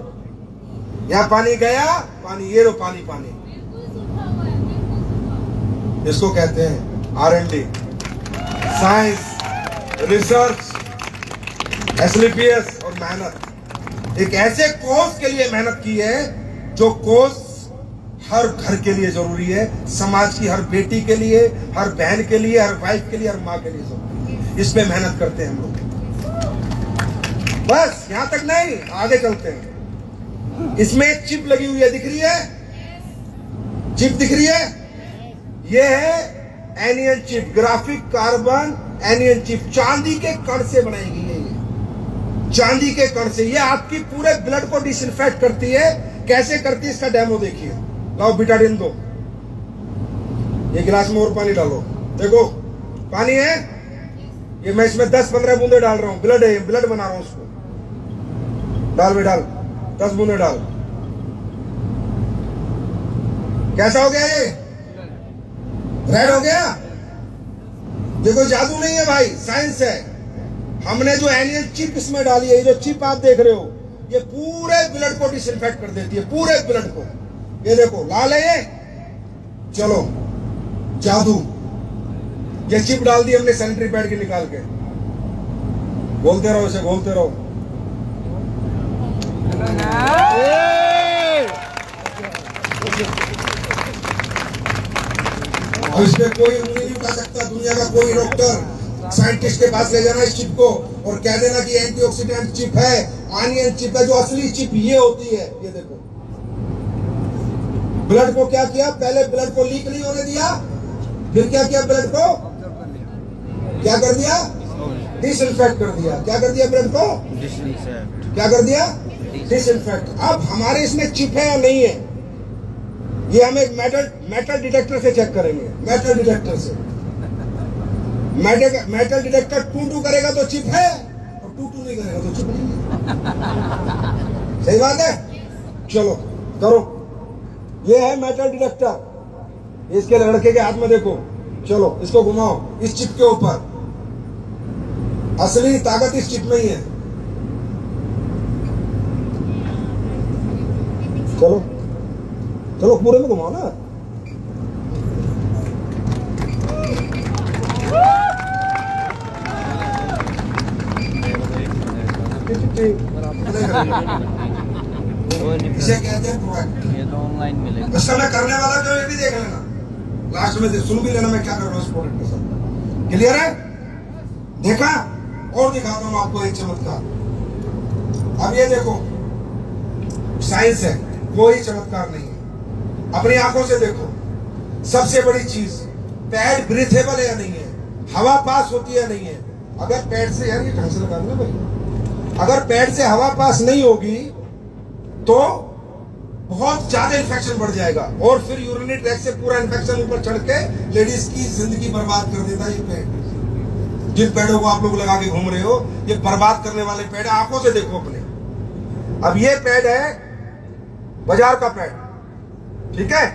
यहाँ पानी गया, पानी, ये लो पानी, पानी। इसको कहते हैं R&D, साइंस, रिसर्च, SLPS और मेहनत। एक ऐसे कोर्स के लिए मेहनत की है जो कोर्स हर घर के लिए जरूरी है, समाज की हर बेटी के लिए, हर बहन के लिए, हर वाइफ के लिए, हर माँ के लिए जरूरी है। इस पे मेहनत करते हैं हम लोग। बस यहां तक नहीं, आगे चलते हैं। इसमें एक चिप लगी हुई है, दिख रही है? चिप दिख रही है? ये है anion chip, graphic carbon anion chip. चांदी के कण से बनाई गई है ये, चांदी के कण से। ये आपकी पूरे ब्लड को डिसइंफेक्ट करती है। कैसे करती है इसका डेमो देखिए। लाओ बिटाडिन दो, ये गिलास में और पानी डालो। देखो पानी है, ये मैं इसमें 10-15 बूंदे डाल रहा हूं। ब्लड है, ब्लड बना रहा हूं उसको। डाल भी डाल, 10 बूंदे डाल। कैसा हो गया ये? रेड हो गया। देखो जादू नहीं है भाई, साइंस है। हमने जो एनियन चिप इसमें डाली है, ये जो चिप आप देख रहे हो, ये पूरे ब्लड को डिसइंफेक्ट कर देती है, पूरे ब्लड को। ये देखो लाल है ये, चलो जादू। ये चिप डाल दी हमने सैनिटरी पैड की निकाल के। बोलते रहो इसे, बोलते रहो। और इसमें कोई उंगली नहीं उठा सकता, दुनिया का कोई डॉक्टर साइंटिस्ट के पास ले जाना इस चिप को और कह देना कि एंटीऑक्सीडेंट चिप है। ऑनियन चिप है, जो असली चिप ये होती है। ये देखो, ब्लड को क्या किया, पहले ब्लड को लीक नहीं होने दिया, फिर क्या किया, ब्लड को क्या कर दिया, डिसइंफेक्ट कर दिया। क्या कर दिया ब्रेड को? डिसइंफेक्ट। क्या कर दिया? डिसइंफेक्ट। अब हमारे इसमें चिप है या नहीं है, ये हम एक मेटल डिटेक्टर से चेक करेंगे। मेटल डिटेक्टर से मेटल डिटेक्टर टू करेगा तो चिप है, और टू नहीं करेगा तो चिप नहीं है। सही बात है? चलो करो। ये है मेटल डिटेक्टर। इसके लड़के के हाथ में देखो, चलो इसको घुमाओ इस चिप के ऊपर। असली ताकत इस चिप में ही है। चलो चलो पूरे में घुमाओ ना। इसे कहते हैं प्रोएक्ट। ये तो ऑनलाइन मिलेगा। इस समय करने वाला जो ये भी देख लेना, लास्ट में सुन भी लेना मैं क्या कर रहा हूँ इस प्रोडक्ट के साथ। क्लियर है? देखा? और दिखाता हूँ आपको एक चमत्कार। अब ये देखो, साइंस है, कोई चमत्कार नहीं है। अपनी आंखों से देखो। सबसे बड़ी चीज, पैड ब्रीथेबल है या नहीं है, हवा पास होती है या नहीं है। अगर पैड से, यार ये ढंग से लगा देना भाई, अगर पैड से हवा पास नहीं होगी तो बहुत ज्यादा इन्फेक्शन बढ़ जाएगा, और फिर यूरिनरी ट्रैक्ट से पूरा इन्फेक्शन ऊपर चढ़ के लेडीज की जिंदगी बर्बाद कर देता है ये पैड। जिन पैडों को आप लोग लगा के घूम रहे हो, ये बर्बाद करने वाले पैड, आंखों से देखो अपने। अब ये पैड है बाजार का पैड, ठीक है,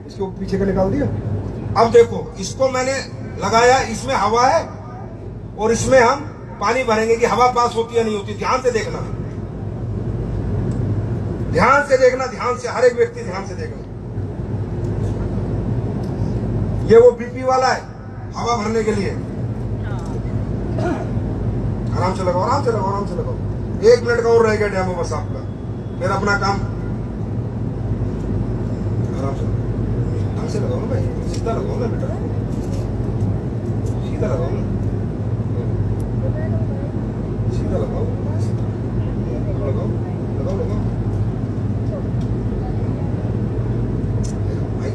इसको पीछे का निकाल दिया। अब देखो, इसको मैंने लगाया, इसमें हवा है और इसमें हम पानी भरेंगे कि हवा पास होती है नहीं होती। ध्यान से देखना, ध्यान से देखना, ध्यान से, हर एक व्यक्ति ध्यान से देखना। ये वो बीपी वाला है, हवा भरने के लिए। आराम से लगाओ, आराम से लगाओ, आराम से लगाओ। 1 मिनट का और रह गया डेमो बस आपका, फिर अपना काम। आराम से, ढंग से लगाओ ना भाई, सीधा लगाओ ना बेटा, सीधा लगाओ ना, सीधा लगाओ, लगाओ लगाओ लगाओ। भाई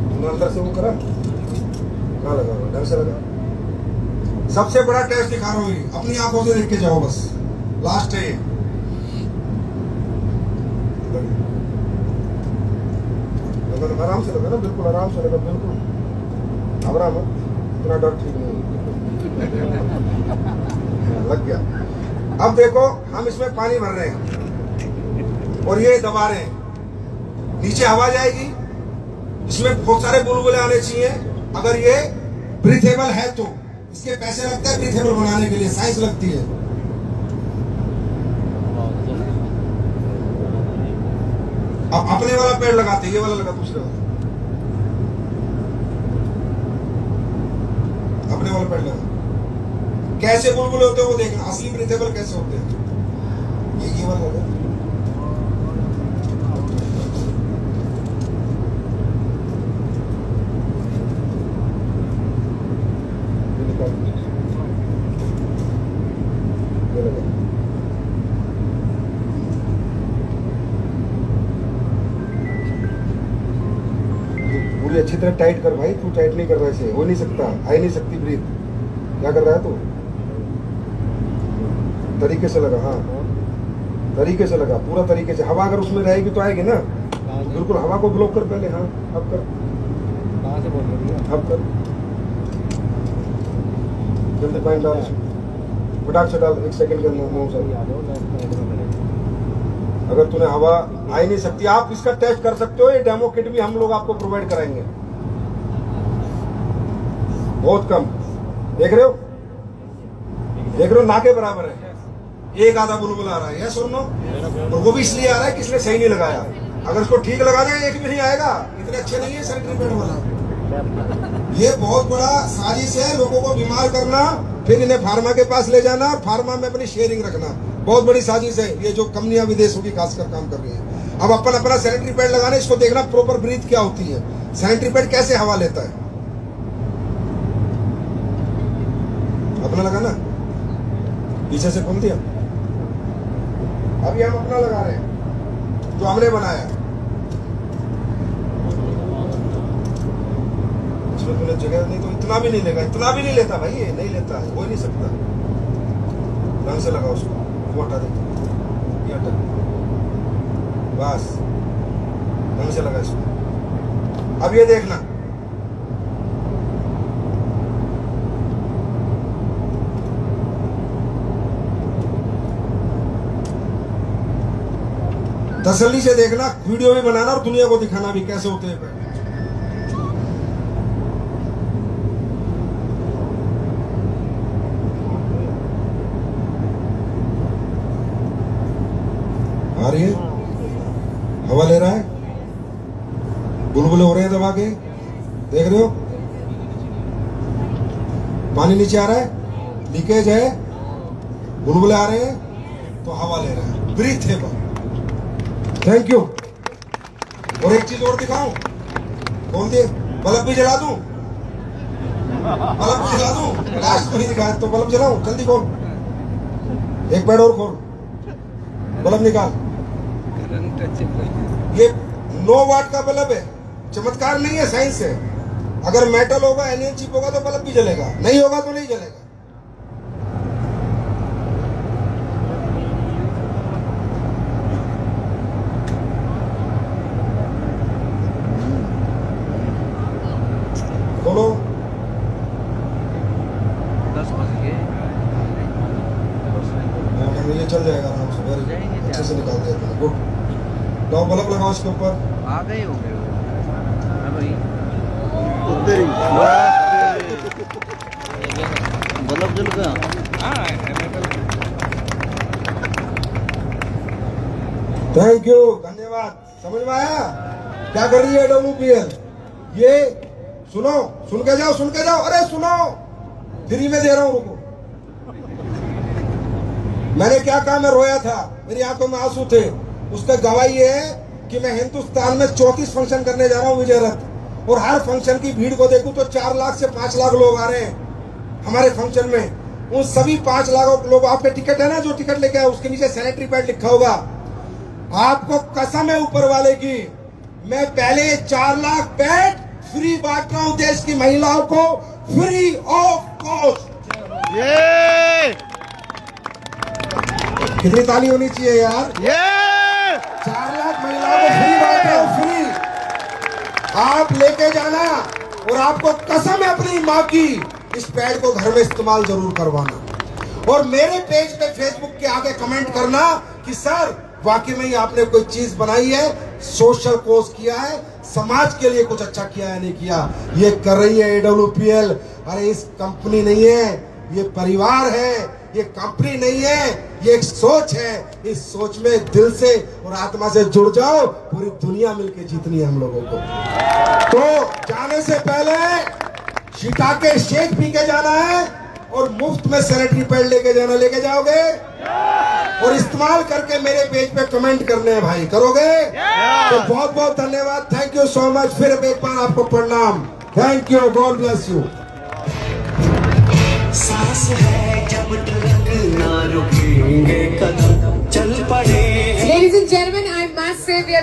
तुमने अंदर से वो करा, कहाँ लगा, ढंग से लगा। सबसे बड़ा टेस्ट दिखा रहा हूँ, अपनी आंखों से देख के जाओ बस, लास्ट है ये। आराम से लगा ना, बिल्कुल आराम से लगा, बिल्कुल घबरा मत, इतना डर ठीक नहीं। लग गया। अब देखो, हम इसमें पानी भर रहे हैं और ये दबा रहे हैं, नीचे हवा जाएगी, इसमें बहुत सारे बुलबुले आने चाहिए। अगर ये ब्रीथेबल है तो इसके पैसे लगते हैं ब्रीथेबल बनाने के लिए, साइंस लगती है। अब अपने वाला पेड़ लगाते, ये वाला लगा, दूसरे वाला, अपने वाला पेड़ लगा। कैसे बुलबुले होते हैं वो देखना, असली ब्रीथेबल कैसे होते हैं। ये वाला लगा, पूरी अच्छी तरह टाइट कर भाई, तू टाइट नहीं कर रहा, ऐसे हो नहीं सकता, आ ही नहीं सकती ब्रीथ। क्या कर रहा है तू? तरीके से लगा, हाँ तरीके से लगा, पूरा तरीके से। हवा अगर उसमें रहेगी तो आएगी ना, तो बिल्कुल हवा को ब्लॉक कर पहले। हाँ अब कर, कहाँ से बोल रही है, अब कर, जल्दी पानी डाल, फटाक से डाल, 1 सेकंड के अंदर मुंह से। अगर तूने हवा आ ही नहीं सकती, आप इसका टेस्ट कर सकते हो, ये डेमो किट भी हम लोग आपको प्रोवाइड कराएंगे, बहुत कम। देख रहे हो, देख रहे हो, ना के बराबर है, एक आधा बुलबुल आ रहा है, यस और नो, और वो भी इसलिए आ रहा है कि इसने सही नहीं लगाया। अगर इसको ठीक लगा देगा, एक भी नहीं आएगा। इतने अच्छे नहीं है सैनिटरी पैड वाला। ये बहुत बड़ा साजिश है, लोगों को बीमार करना, फिर इन्हें फार्मा के पास ले जाना और फार्मा में अपनी शेयरिंग रखना। बहुत बड़ी साजिश है ये, जो कंपनियां विदेशों की खासकर काम कर रही है। अब अपन अपना सैनिटरी पैड लगाना, इसको देखना प्रॉपर ब्रीथ क्या होती है, सैनिटरी पैड कैसे हवा लेता है। अपना लगाना, पीछे से खोल दिया। अभी हम अपना लगा रहे हैं जो हमने बनाया। इसमें तूने जगह नहीं तो इतना भी नहीं लेगा, इतना भी नहीं लेता भाई, ये नहीं लेता है, हो ही नहीं सकता। ढंग से लगा उसको, वो हटा दे, ये हटा, बस ढंग से लगा इसको। अब ये देखना, तसल्ली से देखना, वीडियो भी बनाना और दुनिया को दिखाना भी कैसे होते हैं पैर। आ रही है, हवा ले रहा है, बुलबुले हो रहे हैं दबा के, देख रहे हो, पानी नीचे आ रहा है, लीकेज है, बुलबुले आ रहे हैं तो हवा ले रहा है, ब्रीथेबल। Thank you. और एक चीज और दिखाऊं, खोल दे, बल्ब भी जला दूं, बल्ब भी जला दूं, लास्ट में ही दिखाया तो बल्ब जलाऊं, जल्दी खोल, एक पैड और खोल, बल्ब निकाल। ये 9 वाट का बल्ब है, चमत्कार नहीं है, साइंस है। अगर मेटल होगा, एलियन चिप होगा तो बल्ब भी जलेगा, नहीं होगा तो नहीं जलेगा। बोलो 10 बज गए। ये चल जाएगा आराम से, वेरी अच्छे से निकाल देते हैं, गुड। दो बल्ब लगाओ इसके ऊपर, आ गए होंगे हाँ भाई, बल्ब जल गया। थैंक यू, धन्यवाद। समझ में आया क्या कर रही है WPL? ये सुनो, सुन के जाओ, सुन के जाओ, अरे सुनो, फ्री में दे रहा हूं, रुको। मैंने क्या कहा, मैं रोया था, मेरी आंखों में आंसू थे। उसका गवाही है कि मैं हिंदुस्तान में 34 फंक्शन करने जा रहा हूं विजय रथ, और हर फंक्शन की भीड़ को देखूं तो 4 लाख से 5 लाख लोग आ रहे हैं हमारे फंक्शन में। उन सभी 5 लाख लोग, आपके टिकट है ना, जो टिकट लेके आए उसके नीचे सैनिटरी पैड लिखा होगा। आपको कसम है ऊपर वाले की, मैं पहले 4 लाख पैड फ्री बांट रहा हूं देश की महिलाओं को, फ्री ऑफ कॉस्ट। ये कितनी ताली होनी चाहिए यार, 4 लाख महिलाओं को फ्री बांट रहा हूं, फ्री। आप लेके जाना, और आपको कसम है अपनी माँ की, इस पैड को घर में इस्तेमाल जरूर करवाना। और मेरे पेज पे फेसबुक के आगे कमेंट करना कि सर वाकई में ही आपने कोई चीज बनाई है, सोशल कोर्स किया है, समाज के लिए कुछ अच्छा किया है, नहीं किया। ये कर रही है AWPL। अरे इस कंपनी नहीं है, ये परिवार है, ये कंपनी नहीं है, ये एक सोच है। इस सोच में दिल से और आत्मा से जुड़ जाओ, पूरी दुनिया मिलके जीतनी है हम लोगों को। तो जाने से पहले शिकाके शेक पी के जाना है, और मुफ्त में सैनिटरी पैड लेके जाना, लेके जाओगे? और इस्तेमाल करके मेरे पेज पे कमेंट करने हैं भाई, करोगे? तो बहुत बहुत धन्यवाद, थैंक यू सो मच। फिर एक बार आपको प्रणाम, thank you, God bless you. सांस है जब तक ना रुकेंगे कदम, चल पड़े। Ladies and gentlemen, I must say we are